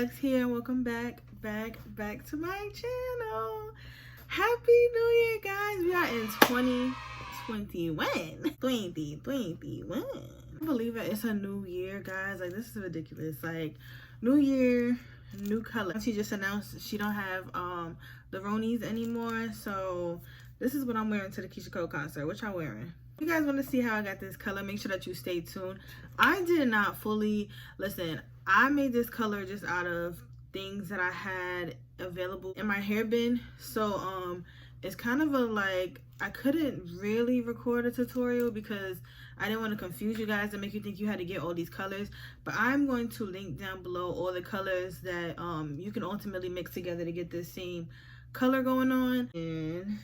Luxxe here, and welcome back to my channel. Happy New Year, guys. We are in 2021. 2021. I believe it. It's a new year, guys. Like, this is ridiculous. Like, new year, new color. She just announced she don't have the Ronies anymore, so this is what I'm wearing to the Keisha Cole concert. What y'all wearing? If you guys want to see how I got this color, make sure that you stay tuned. I did not fully listen. I made this color just out of things that I had available in my hair bin. So it's kind of a like, I couldn't really record a tutorial because I didn't want to confuse you guys and make you think you had to get all these colors. But I'm going to link down below all the colors that you can ultimately mix together to get this same color going on. And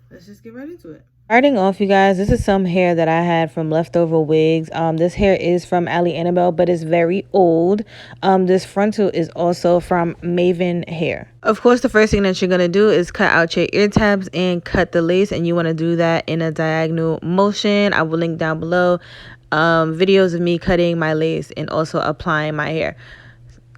let's just get right into it. Starting off, you guys, this is some hair that I had from leftover wigs. This hair is from Ali Annabelle, but it's very old. This frontal is also from Maven Hair. Of course, the first thing that you're going to do is cut out your ear tabs and cut the lace, and you want to do that in a diagonal motion. I will link down below videos of me cutting my lace and also applying my hair.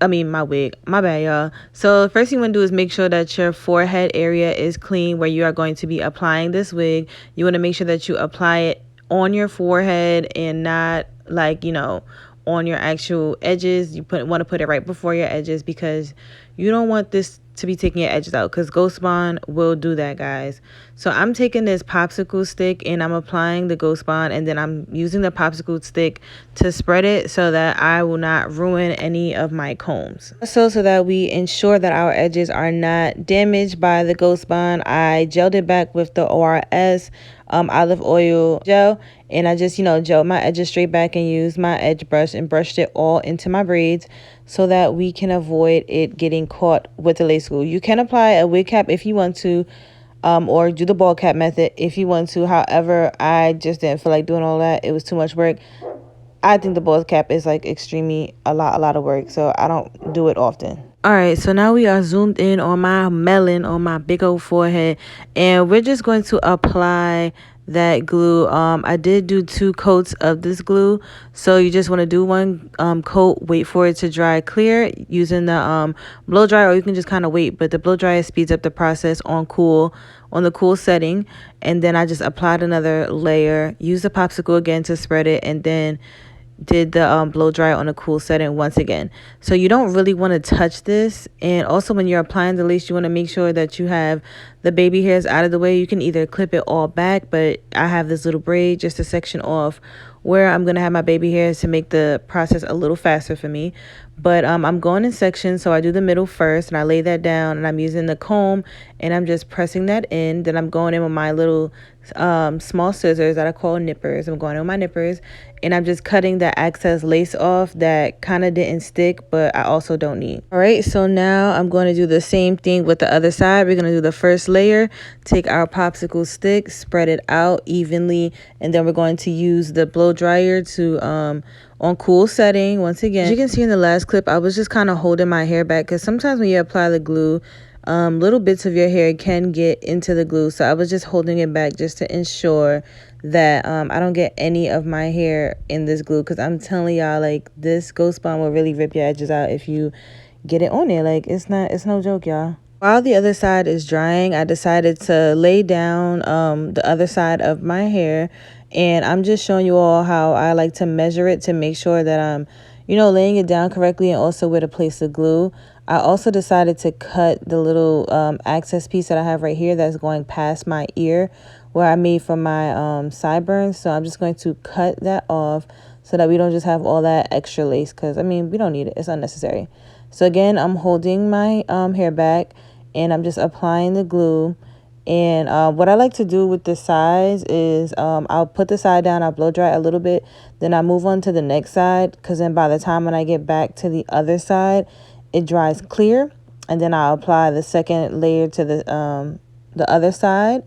My wig. My bad, y'all. So the first thing you want to do is make sure that your forehead area is clean where you are going to be applying this wig. You want to make sure that you apply it on your forehead and not like, you know, on your actual edges. You want to put it right before your edges because you don't want this to be taking your edges out, because Ghost Bond will do that, guys. So I'm taking this popsicle stick and I'm applying the Ghost Bond, and then I'm using the popsicle stick to spread it so that I will not ruin any of my combs. So that we ensure that our edges are not damaged by the Ghost Bond, I gelled it back with the ORS olive oil gel, and I just, gelled my edges straight back and used my edge brush and brushed it all into my braids so that we can avoid it getting caught with the lace glue. You can apply a wig cap if you want to, or do the ball cap method if you want to. However, I just didn't feel like doing all that. It was too much work. I think the ball cap is like extremely a lot of work, so I don't do it often. All right, so now we are zoomed in on my melon, on my big old forehead, and we're just going to apply that glue. I did do 2 coats of this glue, so you just want to do 1 coat, wait for it to dry clear using the blow dry, or you can just kind of wait, but the blow dryer speeds up the process on the cool setting. And then I just applied another layer, used the popsicle again to spread it, and then did the blow dry on a cool setting once again. So you don't really want to touch this. And also when you're applying the lace, you want to make sure that you have the baby hairs out of the way. You can either clip it all back, but I have this little braid just to section off where I'm going to have my baby hairs to make the process a little faster for me. But I'm going in sections, so I do the middle first and I lay that down, and I'm using the comb and I'm just pressing that in. Then I'm going in with my little small scissors that I call nippers. I'm going in with my nippers and I'm just cutting the excess lace off that kind of didn't stick, but I also don't need. All right, so now I'm going to do the same thing with the other side. We're going to do the first layer, take our popsicle stick, spread it out evenly, and then we're going to use the blow dryer to on cool setting. Once again, as you can see in the last clip, I was just kind of holding my hair back because sometimes when you apply the glue, little bits of your hair can get into the glue. So I was just holding it back just to ensure that I don't get any of my hair in this glue, because I'm telling y'all, like, this Ghost Bond will really rip your edges out if you get it on there. Like, it's no joke, y'all. While the other side is drying, I decided to lay down the other side of my hair, and I'm just showing you all how I like to measure it to make sure that I'm, laying it down correctly, and also where to place the glue. I also decided to cut the little access piece that I have right here that's going past my ear where I made for my sideburns. So I'm just going to cut that off so that we don't just have all that extra lace, because, we don't need it. It's unnecessary. So again, I'm holding my hair back and I'm just applying the glue. And what I like to do with the sides is I'll put the side down, I'll blow dry a little bit, then I move on to the next side, because then by the time when I get back to the other side, it dries clear. And then I'll apply the second layer to the other side,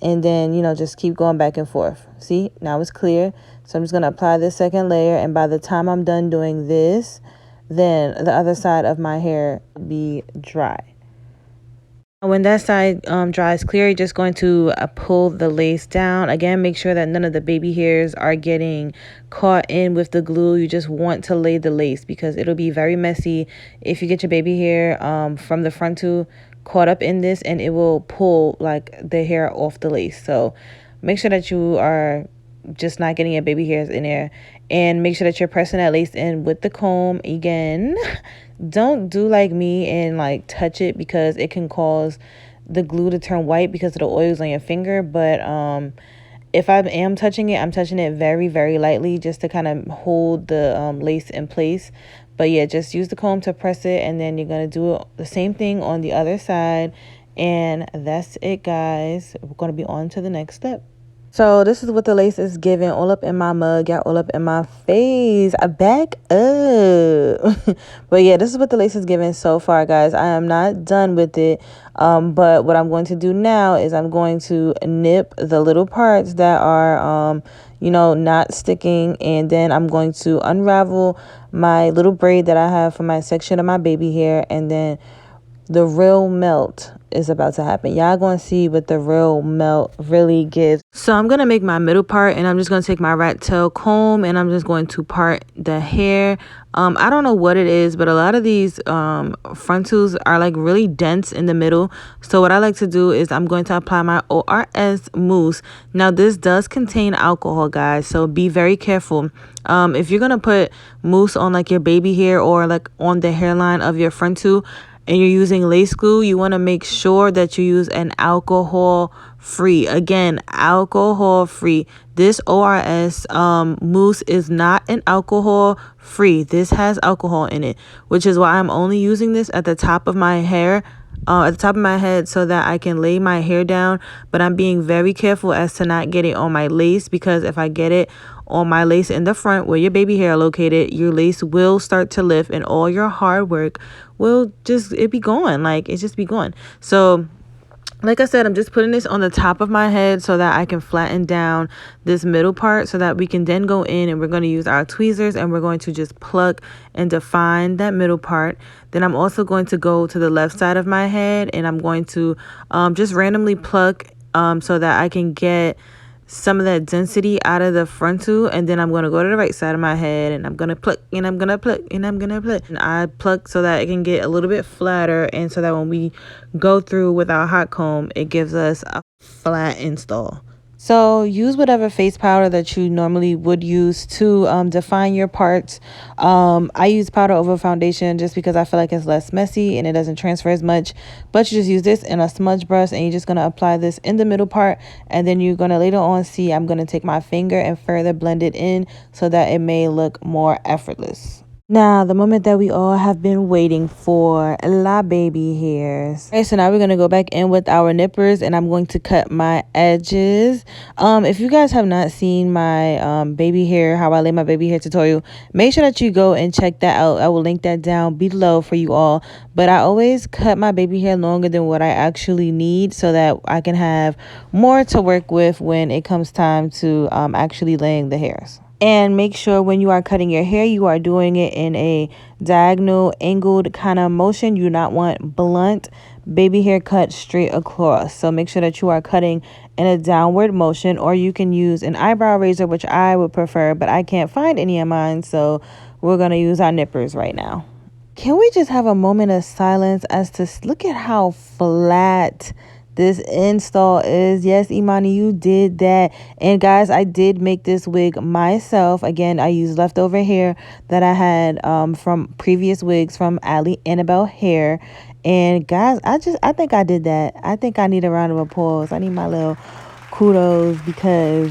and then just keep going back and forth. See, now it's clear. So I'm just going to apply this second layer, and by the time I'm done doing this, then the other side of my hair will be dry. When that side dries clear, you're just going to pull the lace down. Again, make sure that none of the baby hairs are getting caught in with the glue. You just want to lay the lace because it'll be very messy if you get your baby hair from the frontal caught up in this, and it will pull like the hair off the lace. So make sure that you are just not getting your baby hairs in there, and make sure that you're pressing that lace in with the comb. Again, don't do like me and like touch it because it can cause the glue to turn white because of the oils on your finger. But if I am touching it, I'm touching it very, very lightly just to kind of hold the lace in place. But yeah, just use the comb to press it, and then you're going to do the same thing on the other side. And that's it, guys. We're going to be on to the next step. So this is what the lace is giving, all up in my mug, got all up in my face. I back up. But yeah, this is what the lace is giving so far, guys. I am not done with it. But what I'm going to do now is I'm going to nip the little parts that are, you know, not sticking. And then I'm going to unravel my little braid that I have for my section of my baby hair. And then the real melt is about to happen. Y'all gonna see what the real melt really gives. So I'm gonna make my middle part, and I'm just gonna take my rat tail comb, and I'm just going to part the hair. I don't know what it is, but a lot of these frontals are like really dense in the middle. So what I like to do is I'm going to apply my ORS mousse. Now this does contain alcohol, guys, so be very careful. If you're gonna put mousse on like your baby hair or like on the hairline of your frontal, and you're using lace glue, you want to make sure that you use an alcohol free. Again, alcohol free. This ORS mousse is not an alcohol free. This has alcohol in it, which is why I'm only using this at the top of my hair, at the top of my head, so that I can lay my hair down. But I'm being very careful as to not get it on my lace, because if I get it on my lace in the front where your baby hair are located, your lace will start to lift, and all your hard work will just, it be gone. Like, it just be gone. So like I said, I'm just putting this on the top of my head so that I can flatten down this middle part, so that we can then go in and we're going to use our tweezers and we're going to just pluck and define that middle part. Then I'm also going to go to the left side of my head, and I'm going to just randomly pluck so that I can get some of that density out of the frontal. And then I'm going to go to the right side of my head, and I'm going to pluck, and I'm going to pluck, and I'm going to pluck. And I pluck so that it can get a little bit flatter, and so that when we go through with our hot comb, it gives us a flat install. So use whatever face powder that you normally would use to define your parts. I use powder over foundation just because I feel like it's less messy and it doesn't transfer as much. But you just use this in a smudge brush, and you're just going to apply this in the middle part. And then you're going to later on see I'm going to take my finger and further blend it in so that it may look more effortless. Now, the moment that we all have been waiting for, la baby hairs. Okay, so now we're going to go back in with our nippers, and I'm going to cut my edges. If you guys have not seen my baby hair, how I lay my baby hair tutorial, make sure that you go and check that out. I will link that down below for you all. But I always cut my baby hair longer than what I actually need, so that I can have more to work with when it comes time to actually laying the hairs. And make sure when you are cutting your hair, you are doing it in a diagonal, angled kind of motion. You do not want blunt baby hair cut straight across. So make sure that you are cutting in a downward motion, or you can use an eyebrow razor, which I would prefer, but I can't find any of mine. So we're going to use our nippers right now. Can we just have a moment of silence as to look at how flat this install is? Yes, Imani, you did that. And guys, I did make this wig myself. Again, I used leftover hair that I had from previous wigs from Annabelle Hair. And guys, I think I did that. I think I need a round of applause. I need my little kudos because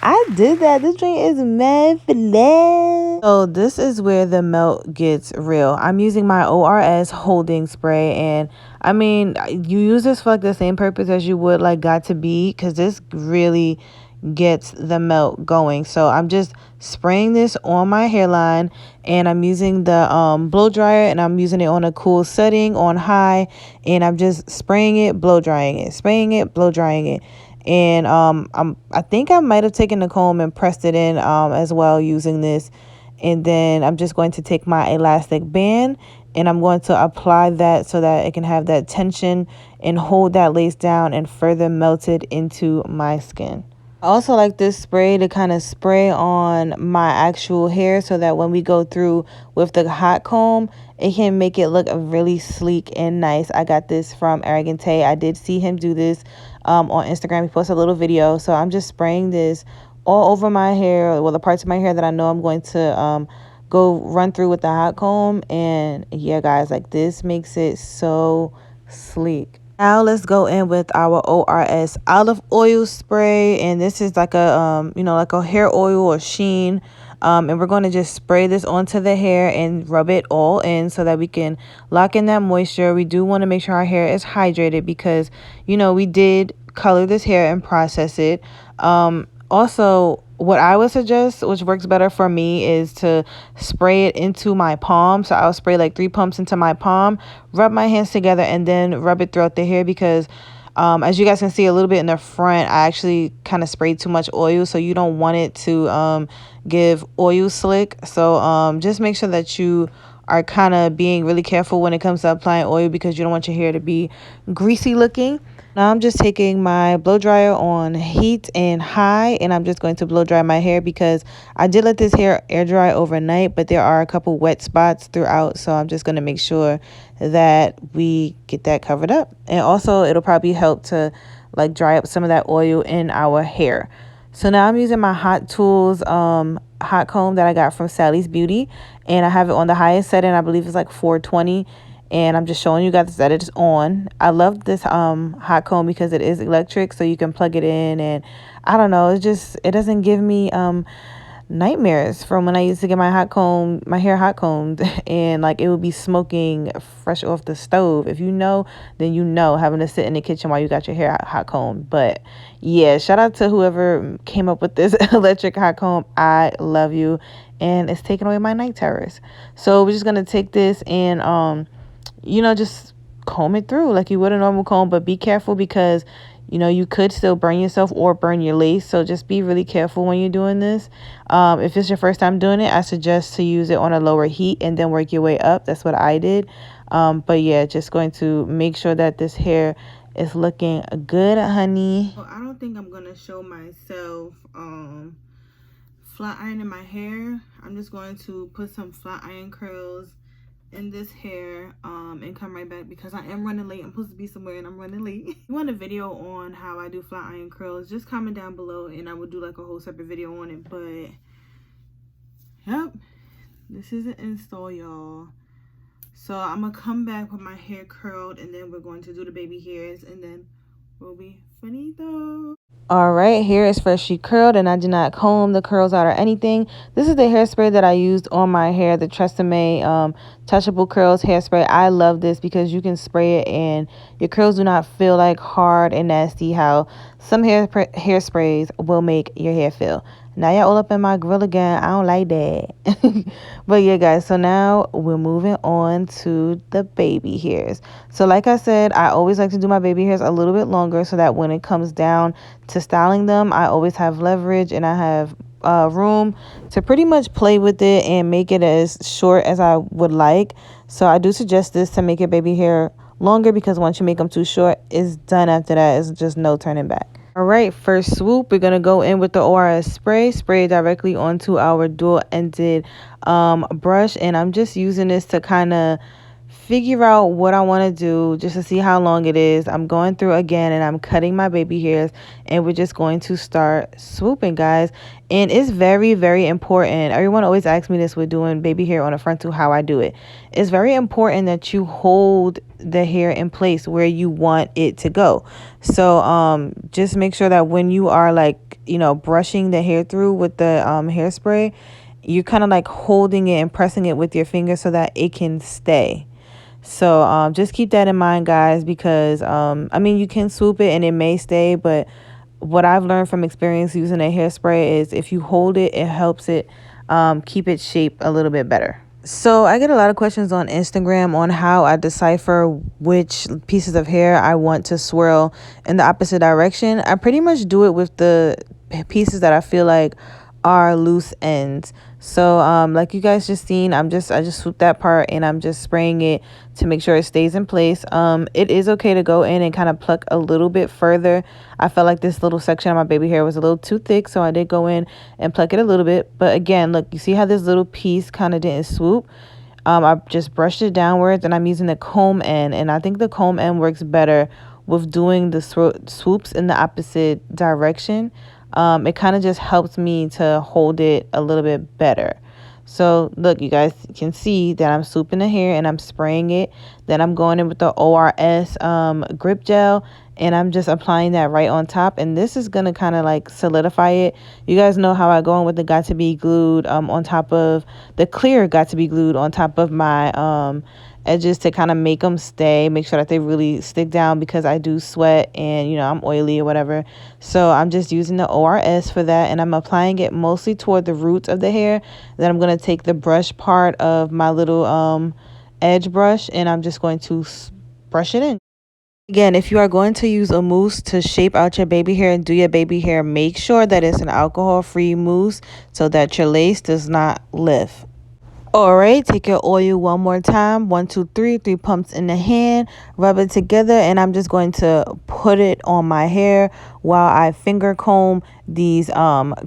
I did that. This drink is mad flat. So this is where the melt gets real. I'm using my ORS holding spray, and I mean, you use this for like the same purpose as you would like Got to Be, because this really gets the melt going. So I'm just spraying this on my hairline, and I'm using the blow dryer, and I'm using it on a cool setting on high, and I'm just spraying it, blow drying it, spraying it, blow drying it. And I think I might have taken the comb and pressed it in as well using this. And then I'm just going to take my elastic band, and I'm going to apply that so that it can have that tension and hold that lace down and further melt it into my skin. I also like this spray to kind of spray on my actual hair so that when we go through with the hot comb, it can make it look really sleek and nice. I got this from Arrogante. I did see him do this on Instagram. He posted a little video. So I'm just spraying this all over my hair, well, the parts of my hair that I know I'm going to go run through with the hot comb. And yeah, guys, like this makes it so sleek. Now let's go in with our ORS olive oil spray, and this is like a like a hair oil or sheen, and we're going to just spray this onto the hair and rub it all in so that we can lock in that moisture. We do want to make sure our hair is hydrated because we did color this hair and process it. Also, what I would suggest, which works better for me, is to spray it into my palm. So I'll spray like 3 pumps into my palm, rub my hands together, and then rub it throughout the hair because as you guys can see a little bit in the front, I actually kind of sprayed too much oil. So you don't want it to give oil slick. So just make sure that you are kind of being really careful when it comes to applying oil because you don't want your hair to be greasy looking. Now I'm just taking my blow dryer on heat and high, and I'm just going to blow dry my hair because I did let this hair air dry overnight, but there are a couple wet spots throughout, so I'm just going to make sure that we get that covered up. And also it'll probably help to like dry up some of that oil in our hair. So now I'm using my Hot Tools hot comb that I got from Sally's Beauty, and I have it on the highest setting. I believe it's like 420. And I'm just showing you guys that it's on. I love this hot comb because it is electric, so you can plug it in, and I don't know, it doesn't give me nightmares from when I used to get my hair hot combed, and like it would be smoking fresh off the stove. If you know, then you know, having to sit in the kitchen while you got your hair hot combed. But yeah, shout out to whoever came up with this electric hot comb. I love you, and it's taking away my night terrors. So we're just gonna take this and just comb it through like you would a normal comb, but be careful because you could still burn yourself or burn your lace. So just be really careful when you're doing this. If it's your first time doing it, I suggest to use it on a lower heat and then work your way up. That's what I did. But yeah, just going to make sure that this hair is looking good, honey. Well, I don't think I'm gonna show myself flat ironing my hair. I'm just going to put some flat iron curls in this hair and come right back because I am running late. I'm supposed to be somewhere and I'm running late. If you want a video on how I do flat iron curls, just comment down below and I will do like a whole separate video on it. But yep, this is an install, y'all. So I'm gonna come back with my hair curled and then we're going to do the baby hairs and then we'll be finito. All right, hair is freshly curled and I did not comb the curls out or anything. This is the hairspray that I used on my hair, the Tresemme touchable curls hairspray. I love this because you can spray it and your curls do not feel like hard and nasty how some hairsprays will make your hair feel. Now y'all all up in my grill again. I don't like that. But yeah, guys, so now we're moving on to the baby hairs. So like I said, I always like to do my baby hairs a little bit longer so that when it comes down to styling them, I always have leverage and I have room to pretty much play with it and make it as short as I would like. So I do suggest this to make your baby hair longer because once you make them too short, it's done after that. It's just no turning back. All right, first swoop, we're going to go in with the ORS spray directly onto our dual-ended brush. And I'm just using this to kind of figure out what I want to do just to see how long it is. I'm going through again and I'm cutting my baby hairs and we're just going to start swooping, guys. And it's very, very important. Everyone always asks me this with doing baby hair on a frontal, how I do it. It's very important that you hold the hair in place where you want it to go. So just make sure that when you are like, brushing the hair through with the hairspray, you're kind of like holding it and pressing it with your finger so that it can stay. So just keep that in mind, guys, because you can swoop it and it may stay, but what I've learned from experience using a hairspray is if you hold it, it helps it keep its shape a little bit better. So I get a lot of questions on Instagram on how I decipher which pieces of hair I want to swirl in the opposite direction. I pretty much do it with the pieces that I feel like are loose ends. So like you guys just seen, I just swooped that part and I'm just spraying it to make sure it stays in place. It is okay to go in and kind of pluck a little bit further. I felt like this little section of my baby hair was a little too thick, so I did go in and pluck it a little bit. But again, look, you see how this little piece kind of didn't swoop? I just brushed it downwards and I'm using the comb end, and I think the comb end works better with doing the swoops in the opposite direction. It kind of just helps me to hold it a little bit better. So look, you guys can see that I'm swooping the hair and I'm spraying it. Then I'm going in with the ORS grip gel and I'm just applying that right on top. And this is going to kind of like solidify it. You guys know how I go in with the got to be glued on top of the clear got to be glued on top of my edges to kind of make them stay, make sure that they really stick down, because I do sweat and, you know, I'm oily or whatever. So I'm just using the ORS for that, and I'm applying it mostly toward the roots of the hair. Then I'm going to take the brush part of my little edge brush and I'm just going to brush it in. Again, if you are going to use a mousse to shape out your baby hair and do your baby hair, make sure that it's an alcohol-free mousse so that your lace does not lift. All right, take your oil one more time. 1, 2, 3, 3 pumps in the hand. Rub it together, and I'm just going to put it on my hair while I finger comb these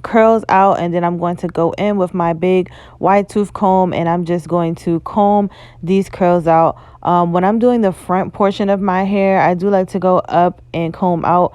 curls out. And then I'm going to go in with my big wide tooth comb, and I'm just going to comb these curls out. When I'm doing the front portion of my hair, I do like to go up and comb out.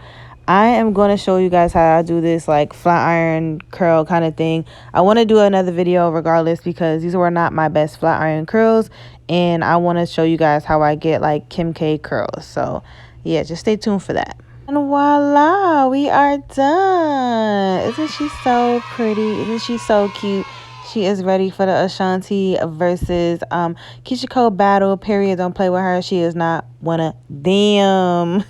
I am going to show you guys how I do this like flat iron curl kind of thing. I want to do another video regardless, because these were not my best flat iron curls, and I want to show you guys how I get like Kim K curls. So yeah, just stay tuned for that. And voila, we are done. Isn't she so pretty? Isn't she so cute? She is ready for the Ashanti versus Keisha Cole battle. Period. Don't play with her. She is not one of them.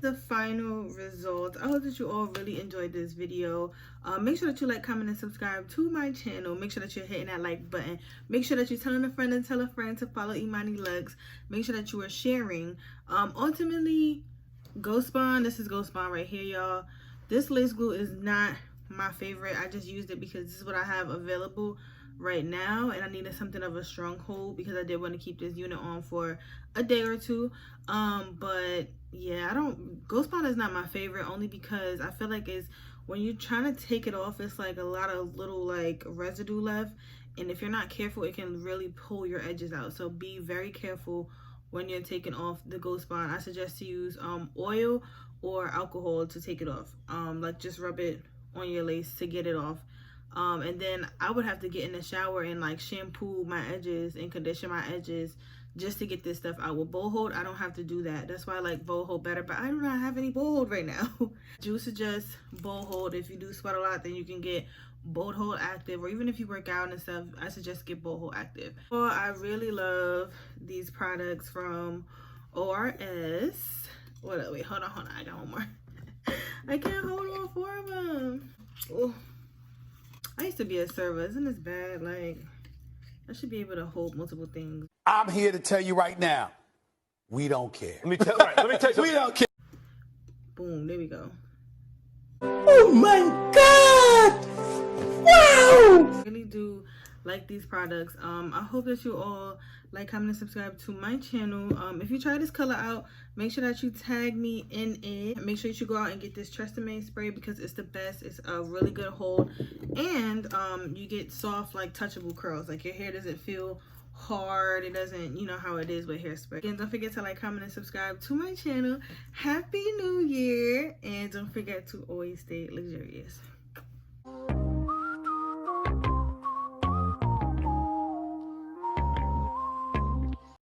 The final result. I hope that you all really enjoyed this video. Make sure that you like, comment, and subscribe to my channel. Make sure that you're hitting that like button. Make sure that you're telling a friend and tell a friend to follow Imani Luxxe. Make sure that you are sharing. Ultimately, Ghost Bond. This is Ghost Bond right here, y'all. This lace glue is not my favorite. I just used it because this is what I have available right now, and I needed something of a strong hold because I did want to keep this unit on for a day or two. But yeah, Ghost Bond is not my favorite, only because I feel like it's when you're trying to take it off, it's like a lot of little like residue left, and if you're not careful, it can really pull your edges out. So be very careful when you're taking off the Ghost Bond. I suggest to use oil or alcohol to take it off. Like just rub it on your lace to get it off. And then I would have to get in the shower and like shampoo my edges and condition my edges just to get this stuff out. With bowl hold, I don't have to do that. That's why I like bowl hold better, but I do not have any bowl hold right now. Do suggest bowl hold. If you do sweat a lot, then you can get bowl hold active, or even if you work out and stuff, I suggest get bowl hold active. Well, I really love these products from ORS. Wait, hold on, I got one more. I can't hold all 4 of them. Oh, I used to be a server. Isn't this bad? Like, I should be able to hold multiple things. I'm here to tell you right now, we don't care. Let me tell you something. We don't care. Boom, there we go. Oh my God! Wow! I really do like these products. I hope that you all like, comment, and subscribe to my channel. If you try this color out, make sure that you tag me in it. Make sure you should go out and get this Tresemme spray because it's the best. It's a really good hold, and you get soft, like touchable curls. Like your hair doesn't feel hard. It doesn't, you know how it is with hairspray. Again, don't forget to like, comment, and subscribe to my channel. Happy New Year, and don't forget to always stay luxurious.